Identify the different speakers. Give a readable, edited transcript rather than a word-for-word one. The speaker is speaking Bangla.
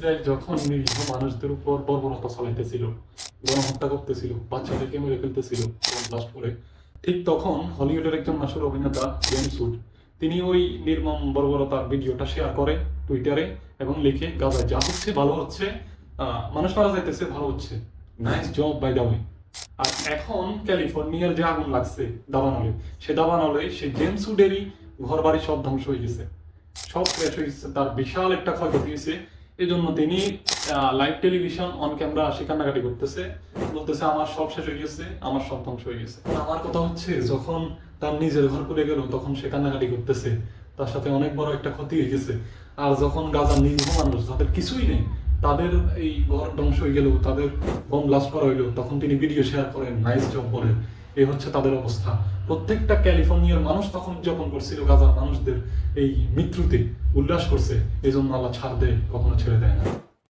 Speaker 1: ইসরায়েল যখন নিরীহ মানুষদের উপর বর্বরতা চালাইতেছিল, গণহত্যা করতেছিল, বাচ্চাদেরকে মেরে ফেলতেছিল বোম ব্লাস্ট করে, ঠিক তখন হলিউডের একজন মাসুর অভিনেতা জেমস উড তিনি ওই নির্মম বর্বরতার ভিডিওটা শেয়ার করে টুইটারে এবং লিখে, গাজায় যা হচ্ছে ভালো হচ্ছে, মানুষ মারা যাইতেছে ভালো হচ্ছে, nice job by the way. আর এখন ক্যালিফোর্নিয়ার যে আগুন লাগছে দাবানলে, সে দাবানলে সে জেমস উডেরই ঘর বাড়ি সব ধ্বংস হয়ে গেছে, সব ক্র্যাশ হয়ে গেছে, তার বিশাল একটা ক্ষয়ক্ষতি হয়েছে। এই জন্য তিনি লাইভ টেলিভিশন অন ক্যামেরা সে কান্নাকাটি করতেছে, বলতেছে আমার সব শেষ হয়ে গেছে, আমার সব ধ্বংস হয়ে গেছে। আমার কথা হচ্ছে, যখন তার নিজের ঘর পুড়ে গেল তখন সে কান্নাকাটি করতেছে, তার সাথে অনেক বড় একটা ক্ষতি হয়ে গেছে। আর যখন গাজার নিরীহ মানুষ যাদের কিছুই নেই, তাদের এই ঘর ধ্বংস হয়ে গেল, তাদের বোম ব্লাস্ট করা হইলো, তখন তিনি ভিডিও শেয়ার করেন, নাইস জব বলেন। এই হচ্ছে তাদের অবস্থা। প্রত্যেকটা ক্যালিফোর্নিয়ার মানুষ তখন উদযাপন করছিল গাজার মানুষদের এই মৃত্যুতে, উল্লাস করছে। এই জন্য আল্লাহ ছাড় দেয়, কখনো ছেড়ে দেয় না।